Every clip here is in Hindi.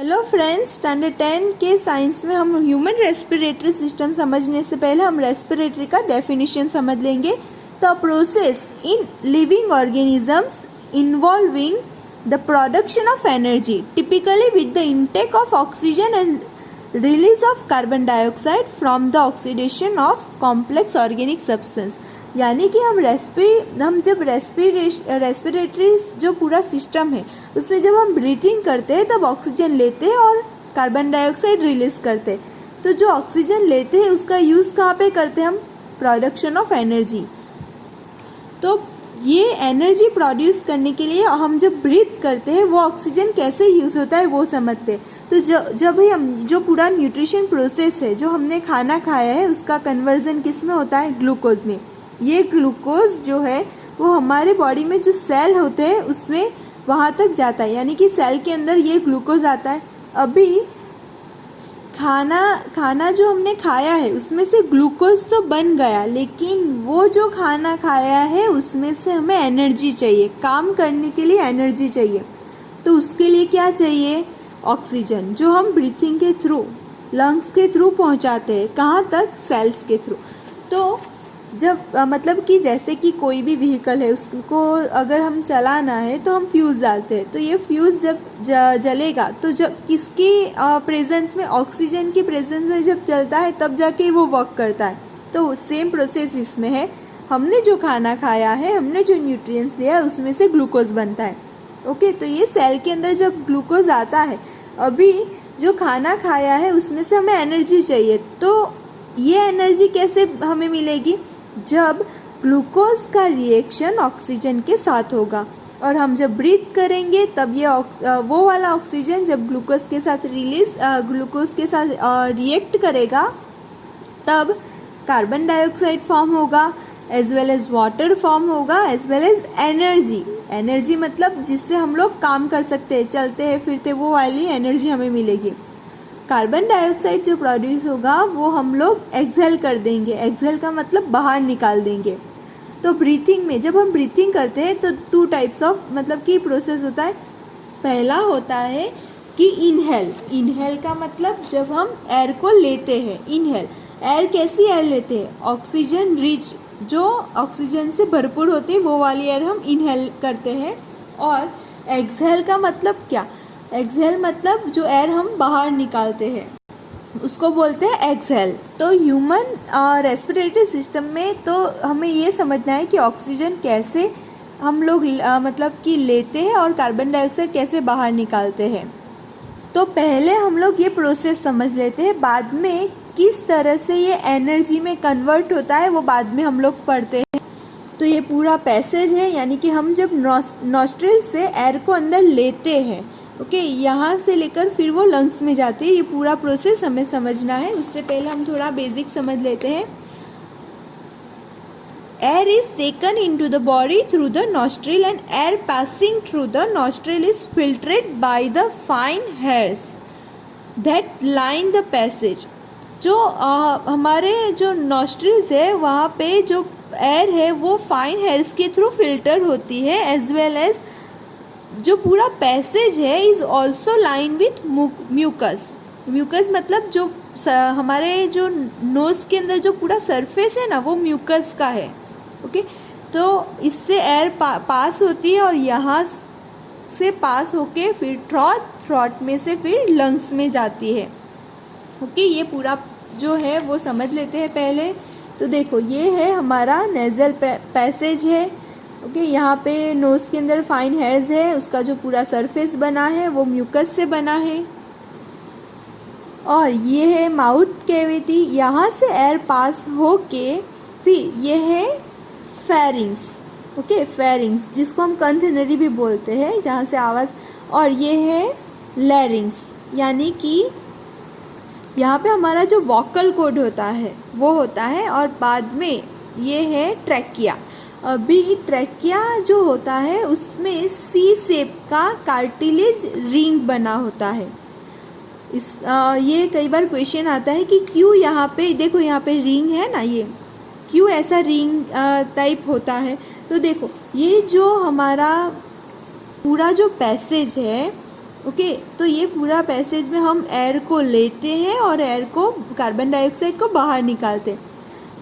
हेलो फ्रेंड्स, स्टैंडर्ड 10 के साइंस में हम ह्यूमन रेस्पिरेटरी सिस्टम समझने से पहले हम रेस्पिरेटरी का डेफिनेशन समझ लेंगे। The process in living organisms involving the production of energy typically with the intake of oxygen and release of carbon dioxide from the oxidation of complex organic substance. यानी कि हम जब रेस्पिरेटरी जो पूरा सिस्टम है उसमें जब हम ब्रीथिंग करते हैं तब ऑक्सीजन लेते हैं और कार्बन डाइऑक्साइड रिलीज करते हैं। तो जो ऑक्सीजन लेते हैं उसका यूज़ कहाँ पे करते हैं हम? Production of energy. तो ये एनर्जी प्रोड्यूस करने के लिए हम जब ब्रीथ करते हैं वो ऑक्सीजन कैसे यूज़ होता है वो समझते हैं। तो जब भी हम जो पूरा न्यूट्रिशन प्रोसेस है, जो हमने खाना खाया है उसका कन्वर्जन किस में होता है? ग्लूकोज में। ये ग्लूकोज जो है वो हमारे बॉडी में जो सेल होते हैं उसमें वहाँ तक जाता है, यानी कि सेल के अंदर ये ग्लूकोज आता है। अभी खाना जो हमने खाया है उसमें से ग्लूकोज तो बन गया, लेकिन वो जो खाना खाया है उसमें से हमें एनर्जी चाहिए, काम करने के लिए एनर्जी चाहिए। तो उसके लिए क्या चाहिए? ऑक्सीजन, जो हम ब्रीथिंग के थ्रू, लंग्स के थ्रू पहुंचाते हैं। कहाँ तक? सेल्स के थ्रू। तो जब मतलब कि जैसे कि कोई भी व्हीकल है उसको अगर हम चलाना है तो हम फ्यूज़ डालते हैं। तो ये फ्यूज़ जब जलेगा तो जब किसकी प्रेजेंस में? ऑक्सीजन की प्रेजेंस में जब चलता है तब जाके वो वर्क करता है। तो सेम प्रोसेस इसमें है। हमने जो खाना खाया है, हमने जो न्यूट्रिएंट्स लिया है उसमें से ग्लूकोज बनता है। ओके, तो ये सेल के अंदर जब ग्लूकोज आता है, अभी जो खाना खाया है उसमें से हमें एनर्जी चाहिए। तो ये एनर्जी कैसे हमें मिलेगी? जब ग्लूकोज का रिएक्शन ऑक्सीजन के साथ होगा और हम जब ब्रीथ करेंगे तब ये वो वाला ऑक्सीजन जब ग्लूकोज के साथ रिएक्ट करेगा तब कार्बन डाइऑक्साइड फॉर्म होगा, as well as water form होगा, एज वेल एज एनर्जी मतलब जिससे हम लोग काम कर सकते हैं, चलते हैं फिरते, वो वाली एनर्जी हमें मिलेगी। कार्बन डाइऑक्साइड जो प्रोड्यूस होगा वो हम लोग एक्सहेल कर देंगे। एक्सहेल का मतलब बाहर निकाल देंगे। तो ब्रीथिंग में जब हम ब्रीथिंग करते हैं तो 2 टाइप्स ऑफ मतलब कि प्रोसेस होता है। पहला होता है कि इनहेल का मतलब जब हम एयर को लेते हैं। इनहेल एयर, कैसी एयर लेते हैं? ऑक्सीजन रिच, जो ऑक्सीजन से भरपूर होती है वो वाली एयर हम इनहेल करते हैं। और एक्सहेल का मतलब क्या? एक्सहेल मतलब जो एयर हम बाहर निकालते हैं उसको बोलते हैं एक्सहेल। तो ह्यूमन रेस्पिरेटरी सिस्टम में तो हमें ये समझना है कि ऑक्सीजन कैसे हम लोग मतलब कि लेते हैं और कार्बन डाइऑक्साइड कैसे बाहर निकालते हैं। तो पहले हम लोग ये प्रोसेस समझ लेते हैं, बाद में किस तरह से ये एनर्जी में कन्वर्ट होता है वो बाद में हम लोग पढ़ते हैं। तो ये पूरा पैसेज है, यानी कि हम जब नॉस्ट्रिल से एयर को अंदर लेते हैं, ओके, यहाँ से लेकर फिर वो लंग्स में जाती है। ये पूरा प्रोसेस हमें समझना है। उससे पहले हम थोड़ा बेसिक समझ लेते हैं। Air is taken into the body through the nostril and air passing through the nostril is filtered by the fine hairs that line the passage. जो हमारे जो नॉस्ट्रिल्स है वहाँ पे जो एयर है वो फाइन हेयर्स के थ्रू फिल्टर होती है, एज वेल एज जो पूरा पैसेज है is also line with mucus. Mucus मतलब जो हमारे जो नोज के अंदर जो पूरा सरफेस है ना वो म्यूकस का है। ओके, तो इससे एयर पास होती है और यहाँ से पास होके फिर थ्रॉट में से फिर लंग्स में जाती है। ओके, ये पूरा जो है वो समझ लेते हैं पहले। तो देखो, ये है हमारा नेजल पैसेज है। ओके, यहाँ पे नोज़ के अंदर फाइन हेयर्स है, उसका जो पूरा सरफेस बना है वो म्यूकस से बना है। और ये है माउथ कैविटी, यहाँ से एयर पास होके फिर ये है फेरिंग्स। ओके, फेरिंग्स जिसको हम कंथनरी भी बोलते हैं, जहाँ से आवाज़। और ये है लैरिंग्स, यानी कि यहाँ पे हमारा जो वोकल कॉर्ड होता है वो होता है। और बाद में ये है ट्रैकिया। अभी ट्रैकिया जो होता है उसमें सी शेप का कार्टिलेज रिंग बना होता है। ये कई बार क्वेश्चन आता है कि क्यों यहाँ पे, देखो यहाँ पे रिंग है ना, ये क्यों ऐसा रिंग टाइप होता है? तो देखो, ये जो हमारा पूरा जो पैसेज है ओके, तो ये पूरा पैसेज में हम एयर को लेते हैं और एयर को, कार्बन डाइऑक्साइड को बाहर निकालते हैं।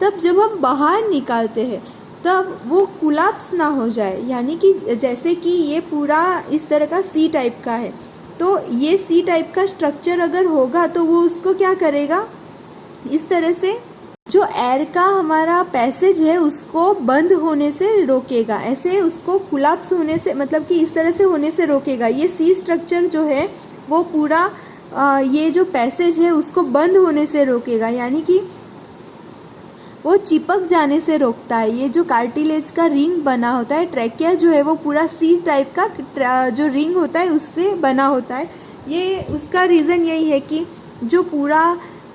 तब जब हम बाहर निकालते हैं तब वो कोलैप्स ना हो जाए, यानी कि जैसे कि ये पूरा इस तरह का सी टाइप का है, तो ये सी टाइप का स्ट्रक्चर अगर होगा तो वो उसको क्या करेगा, इस तरह से जो एयर का हमारा पैसेज है उसको बंद होने से रोकेगा, ऐसे उसको कोलैप्स होने से, मतलब कि इस तरह से होने से रोकेगा। ये सी स्ट्रक्चर जो है वो पूरा ये जो पैसेज है उसको बंद होने से रोकेगा, यानी कि वो चिपक जाने से रोकता है। ये जो कार्टिलेज का रिंग बना होता है, ट्रैकिया जो है वो पूरा सी टाइप का जो रिंग होता है उससे बना होता है। ये उसका रीज़न यही है कि जो पूरा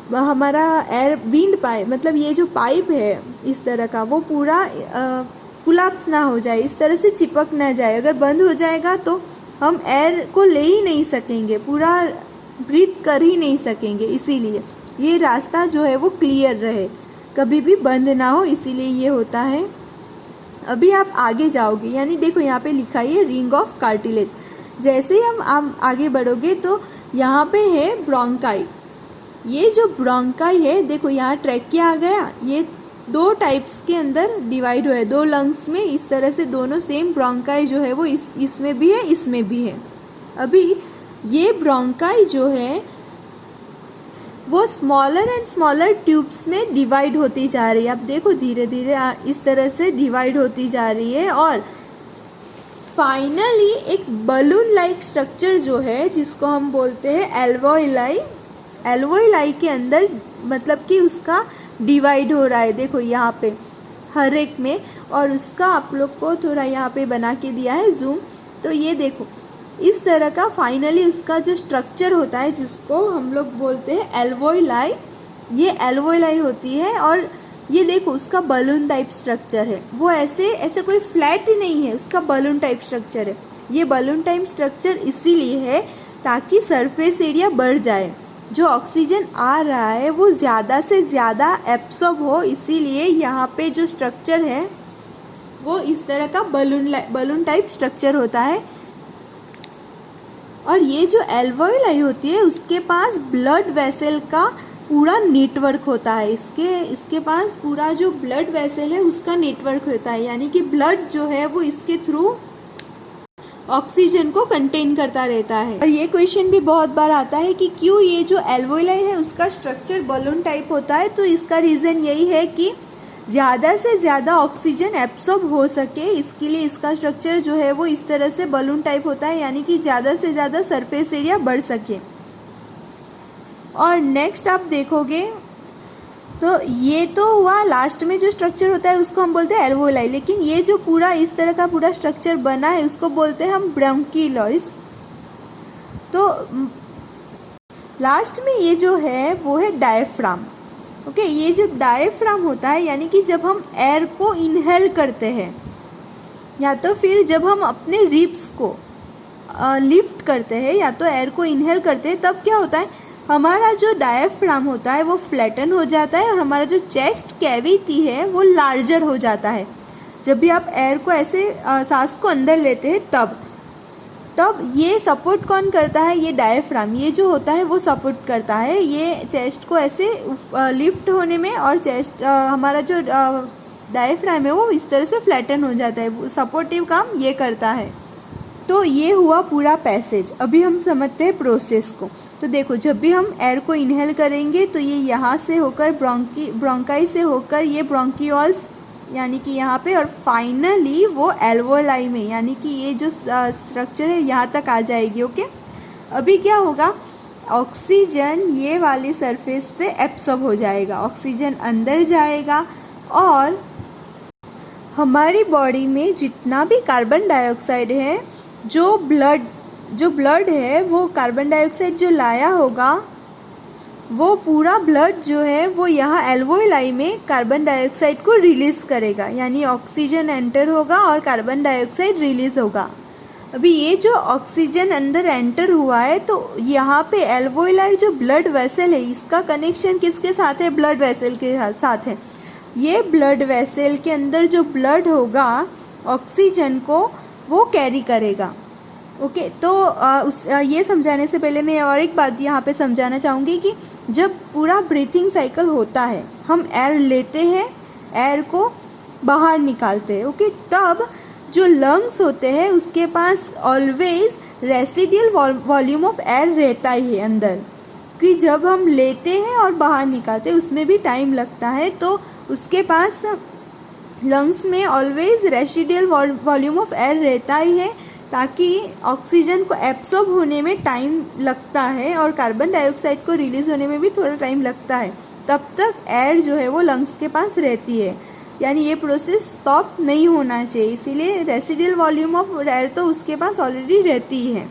हमारा एयर विंड पाइप, मतलब ये जो पाइप है इस तरह का, वो पूरा कोलैप्स ना हो जाए, इस तरह से चिपक ना जाए। अगर बंद हो जाएगा तो हम एयर को ले ही नहीं सकेंगे, पूरा ब्रीथ कर ही नहीं सकेंगे। इसीलिए ये रास्ता जो है वो क्लियर रहे, कभी भी बंद ना हो, इसीलिए ये होता है। अभी आप आगे जाओगे, यानी देखो यहाँ पे लिखा है रिंग ऑफ कार्टिलेज। जैसे ही हम आगे बढ़ोगे तो यहाँ पे है ब्रोंकाई। ये जो ब्रोंकाई है, देखो यहाँ ट्रैकिया आ गया, ये दो टाइप्स के अंदर डिवाइड हुआ है, दो लंग्स में, इस तरह से दोनों सेम ब्रोंकाई जो है वो इसमें भी है, इसमें भी है। अभी ये ब्रोंकाई जो है वो स्मॉलर एंड स्मॉलर ट्यूब्स में डिवाइड होती जा रही है। अब देखो धीरे धीरे इस तरह से डिवाइड होती जा रही है और फाइनली एक बलून लाइक स्ट्रक्चर जो है जिसको हम बोलते हैं एल्वोइलाई, एल्वोइलाई के अंदर मतलब कि उसका डिवाइड हो रहा है। देखो यहाँ पे हर एक में, और उसका आप लोग को थोड़ा यहाँ पे बना के दिया है जूम, तो ये देखो इस तरह का फाइनली उसका जो स्ट्रक्चर होता है जिसको हम लोग बोलते हैं एल्वोइलाई, ये एल्वोइलाई होती है। और ये देखो उसका बलून टाइप स्ट्रक्चर है, वो ऐसे कोई फ्लैट नहीं है, उसका बलून टाइप स्ट्रक्चर है। ये बलून टाइप स्ट्रक्चर इसीलिए है ताकि सरफेस एरिया बढ़ जाए, जो ऑक्सीजन आ रहा है वो ज़्यादा से ज़्यादा एब्सॉर्ब हो, इसीलिए यहाँ पे जो स्ट्रक्चर है वो इस तरह का बलून टाइप स्ट्रक्चर होता है। और ये जो एल्वोइलाई होती है उसके पास ब्लड वेसल का पूरा नेटवर्क होता है, इसके पास पूरा जो ब्लड वेसल है उसका नेटवर्क होता है, यानी कि ब्लड जो है वो इसके थ्रू ऑक्सीजन को कंटेन करता रहता है। और ये क्वेश्चन भी बहुत बार आता है कि क्यों ये जो एल्वोइलाई है उसका स्ट्रक्चर बलून टाइप होता है, तो इसका रीज़न यही है कि ज़्यादा से ज़्यादा ऑक्सीजन एब्सॉर्ब हो सके, इसके लिए इसका स्ट्रक्चर जो है वो इस तरह से बलून टाइप होता है, यानी कि ज़्यादा से ज़्यादा सरफेस एरिया बढ़ सके। और नेक्स्ट आप देखोगे तो ये तो हुआ लास्ट में जो स्ट्रक्चर होता है उसको हम बोलते हैं एल्वोइलाई, लेकिन ये जो पूरा इस तरह का पूरा स्ट्रक्चर बना है उसको बोलते हैं हम ब्रोंकीलॉइस। तो लास्ट में ये जो है वो है डायफ्राम। ओके, ये जो डायफ्राम होता है यानी कि जब हम एयर को इनहेल करते हैं या तो फिर जब हम अपने रिब्स को लिफ्ट करते हैं या तो एयर को इनहेल करते हैं, तब क्या होता है, हमारा जो डायफ्राम होता है वो फ्लैटन हो जाता है और हमारा जो चेस्ट कैविटी है वो लार्जर हो जाता है। जब भी आप एयर को ऐसे सांस को अंदर लेते हैं तब ये सपोर्ट कौन करता है, ये डायफ्राम, ये जो होता है वो सपोर्ट करता है ये चेस्ट को ऐसे लिफ्ट होने में, और चेस्ट हमारा जो डायफ्राम है वो इस तरह से फ्लैटन हो जाता है, सपोर्टिव काम ये करता है। तो ये हुआ पूरा पैसेज। अभी हम समझते हैं प्रोसेस को। तो देखो जब भी हम एयर को इनहेल करेंगे तो ये यहाँ से होकर ब्रोंकाई से होकर ये ब्रोंकियोल्स यानी कि यहाँ पे, और फाइनली वो एल्वोलाई में, यानी कि ये जो स्ट्रक्चर है यहाँ तक आ जाएगी। ओके, अभी क्या होगा, ऑक्सीजन ये वाली सरफेस पे एब्सॉर्ब हो जाएगा, ऑक्सीजन अंदर जाएगा और हमारी बॉडी में जितना भी कार्बन डाइऑक्साइड है, जो ब्लड है वो कार्बन डाइऑक्साइड जो लाया होगा वो पूरा ब्लड जो है वो यहाँ एल्वोइलाई में कार्बन डाइऑक्साइड को रिलीज़ करेगा, यानी ऑक्सीजन एंटर होगा और कार्बन डाइऑक्साइड रिलीज़ होगा। अभी ये जो ऑक्सीजन अंदर एंटर हुआ है तो यहाँ पे एल्वोइलाई जो ब्लड वेसल है इसका कनेक्शन किसके साथ है, ब्लड वेसल के साथ है। ये ब्लड वेसल के अंदर जो ब्लड होगा ऑक्सीजन को वो कैरी करेगा, ओके, तो ये समझाने से पहले मैं और एक बात यहाँ पे समझाना चाहूँगी कि जब पूरा ब्रीथिंग साइकिल होता है, हम एयर लेते हैं, एयर को बाहर निकालते हैं, ओके, तब जो लंग्स होते हैं उसके पास always residual volume of air रहता ही है अंदर, कि जब हम लेते हैं और बाहर निकालते हैं उसमें भी टाइम लगता है, तो उसके पास लंग्स में always residual volume of air रहता ही है, ताकि ऑक्सीजन को एब्सॉर्ब होने में टाइम लगता है और कार्बन डाइऑक्साइड को रिलीज़ होने में भी थोड़ा टाइम लगता है, तब तक एयर जो है वो लंग्स के पास रहती है, यानी ये प्रोसेस स्टॉप नहीं होना चाहिए, इसीलिए रेसिडियल वॉल्यूम ऑफ एयर तो उसके पास ऑलरेडी रहती है।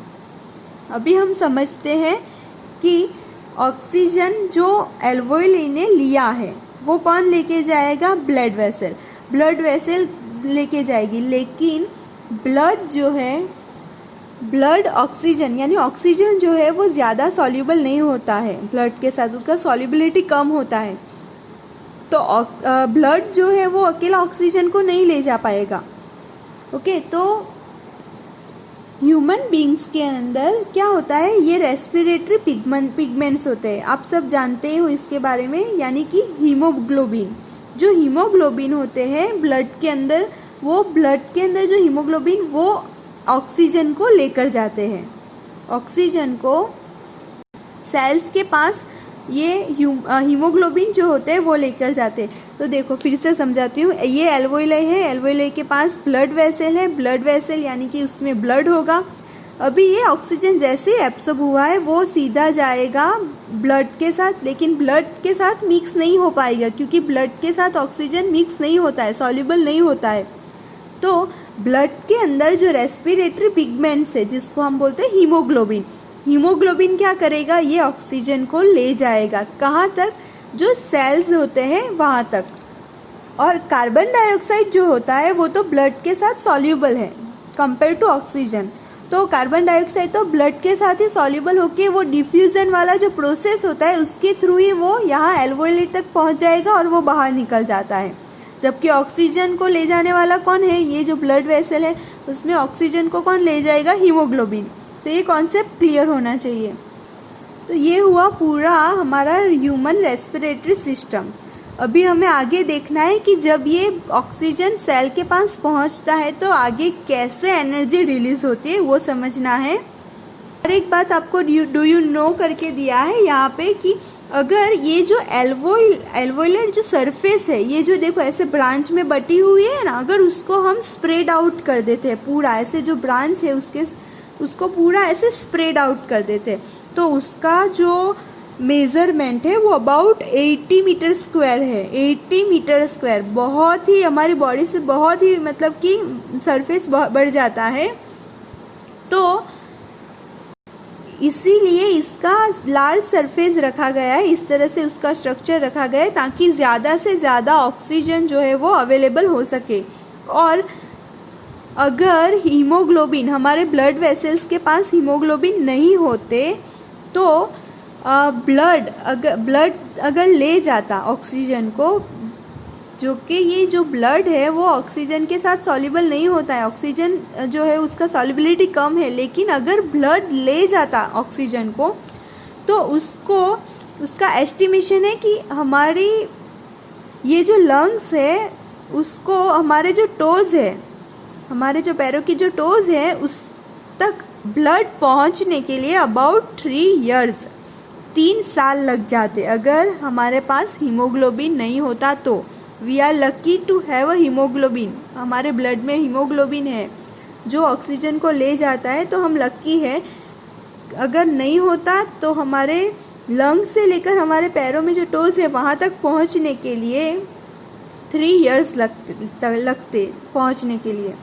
अभी हम समझते हैं कि ऑक्सीजन जो एल्वोइली ने लिया है वो कौन लेके जाएगा, ब्लड वेसल लेके जाएगी, लेकिन ब्लड जो है, ब्लड ऑक्सीजन यानी ऑक्सीजन जो है वो ज़्यादा सॉल्युबल नहीं होता है, ब्लड के साथ उसका सॉल्युबिलिटी कम होता है, तो ब्लड जो है वो अकेला ऑक्सीजन को नहीं ले जा पाएगा। ओके, तो ह्यूमन बींग्स के अंदर क्या होता है, ये रेस्पिरेटरी पिगमेंट्स होते हैं, आप सब जानते हो इसके बारे में, यानी कि हीमोग्लोबिन। जो हीमोग्लोबिन होते हैं ब्लड के अंदर, वो ब्लड के अंदर जो हीमोग्लोबिन वो ऑक्सीजन को लेकर जाते हैं, ऑक्सीजन को सेल्स के पास ये हीमोग्लोबिन जो होते हैं वो लेकर जाते हैं। तो देखो फिर से समझाती हूँ, ये एल्वोइलाई है, एल्वोइलाई के पास ब्लड वेसल है, ब्लड वेसल यानी कि उसमें ब्लड होगा। अभी ये ऑक्सीजन जैसे ही एब्सॉर्ब हुआ है वो सीधा जाएगा ब्लड के साथ, लेकिन ब्लड के साथ मिक्स नहीं हो पाएगा, क्योंकि ब्लड के साथ ऑक्सीजन मिक्स नहीं होता है, सॉल्युबल नहीं होता है। तो ब्लड के अंदर जो रेस्पिरेटरी पिगमेंट्स है जिसको हम बोलते हैं हीमोग्लोबिन, हीमोग्लोबिन क्या करेगा, ये ऑक्सीजन को ले जाएगा कहाँ तक, जो सेल्स होते हैं वहाँ तक। और कार्बन डाइऑक्साइड जो होता है वो तो ब्लड के साथ सॉल्युबल है कंपेयर टू ऑक्सीजन, तो कार्बन डाइऑक्साइड तो ब्लड के साथ ही सॉल्युबल होके वो डिफ्यूजन वाला जो प्रोसेस होता है उसके थ्रू ही वो यहाँ एल्वोइली तक पहुँच जाएगा और वो बाहर निकल जाता है। जबकि ऑक्सीजन को ले जाने वाला कौन है, ये जो ब्लड वेसल है उसमें ऑक्सीजन को कौन ले जाएगा, हीमोग्लोबिन। तो ये कॉन्सेप्ट क्लियर होना चाहिए। तो ये हुआ पूरा हमारा ह्यूमन रेस्पिरेटरी सिस्टम। अभी हमें आगे देखना है कि जब ये ऑक्सीजन सेल के पास पहुंचता है तो आगे कैसे एनर्जी रिलीज होती है वो समझना है। और एक बात आपको डू यू नो करके दिया है यहाँ पे कि अगर ये जो एल्वोइलर जो सरफेस है, ये जो देखो ऐसे ब्रांच में बटी हुई है ना, अगर उसको हम स्प्रेड आउट कर देते हैं पूरा, ऐसे जो ब्रांच है उसको पूरा ऐसे स्प्रेड आउट कर देते हैं, तो उसका जो मेज़रमेंट है वो अबाउट 80 मीटर स्क्वायर है। 80 मीटर स्क्वायर बहुत ही हमारी बॉडी से बहुत ही मतलब कि सरफेस बढ़ जाता है, तो इसीलिए इसका लार्ज सरफेस रखा गया है, इस तरह से उसका स्ट्रक्चर रखा गया है ताकि ज़्यादा से ज़्यादा ऑक्सीजन जो है वो अवेलेबल हो सके। और अगर हीमोग्लोबिन, हमारे ब्लड वेसल्स के पास हीमोग्लोबिन नहीं होते तो ब्लड अगर ले जाता ऑक्सीजन को, जो कि ये जो ब्लड है वो ऑक्सीजन के साथ सॉल्युबल नहीं होता है, ऑक्सीजन जो है उसका सॉल्युबिलिटी कम है, लेकिन अगर ब्लड ले जाता ऑक्सीजन को तो उसका एस्टिमेशन है कि हमारी ये जो लंग्स है उसको, हमारे जो टोज़ है, हमारे जो पैरों की जो टोज़ है उस तक ब्लड पहुंचने के लिए अबाउट 3 इयर्स 3 साल लग जाते अगर हमारे पास हीमोग्लोबिन नहीं होता तो। We are lucky to have a haemoglobin, हमारे ब्लड में हीमोग्लोबिन है जो ऑक्सीजन को ले जाता है, तो हम लकी है। अगर नहीं होता तो हमारे लंग्स से लेकर हमारे पैरों में जो टोज़ है वहाँ तक पहुँचने के लिए 3 इयर्स लगते पहुँचने के लिए।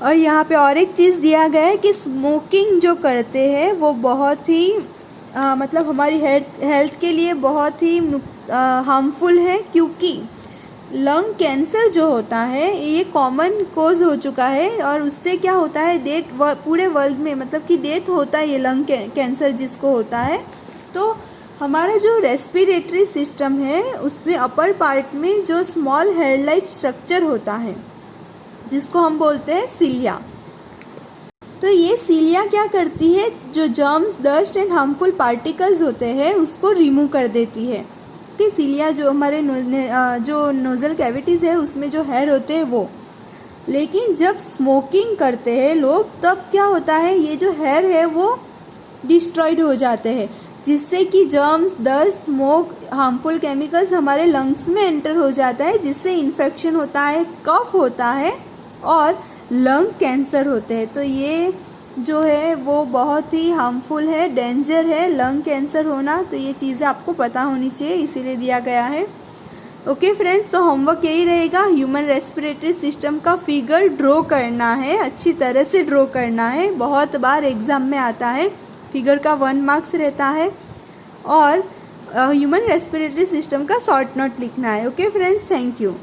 और यहाँ पे और एक चीज़ दिया गया है कि स्मोकिंग जो करते हैं वो बहुत ही मतलब हमारी हेल्थ के लिए बहुत ही हार्मफुल है, क्योंकि लंग कैंसर जो होता है ये कॉमन कोज हो चुका है और उससे क्या होता है पूरे वर्ल्ड में मतलब कि डेथ होता है ये लंग कैंसर जिसको होता है। तो हमारा जो रेस्पिरेटरी सिस्टम है उसमें अपर पार्ट में जो स्मॉल हेयर लाइक स्ट्रक्चर होता है जिसको हम बोलते हैं सिलिया, तो ये सीलिया क्या करती है, जो germs, dust and harmful particles होते हैं उसको रिमूव कर देती है। कि सीलिया जो हमारे जो नोजल कैविटीज़ है उसमें जो हेयर होते हैं वो। लेकिन जब स्मोकिंग करते हैं लोग तब क्या होता है, ये जो हेयर है वो डिस्ट्रॉयड हो जाते हैं, जिससे कि germs, dust, smoke, harmful chemicals हमारे लंग्स में एंटर हो जाता है, जिससे इन्फेक्शन होता है, कफ होता है और लंग कैंसर होते हैं। तो ये जो है वो बहुत ही हार्मफुल है, डेंजर है लंग कैंसर होना। तो ये चीज़ें आपको पता होनी चाहिए, इसीलिए दिया गया है। ओके फ्रेंड्स, तो होमवर्क यही रहेगा, ह्यूमन रेस्पिरेटरी सिस्टम का फिगर ड्रॉ करना है, अच्छी तरह से ड्रॉ करना है। बहुत बार एग्जाम में आता है, फिगर का 1 मार्क्स रहता है और ह्यूमन रेस्पिरेटरी सिस्टम का शॉर्ट नोट लिखना है। Okay friends, thank you.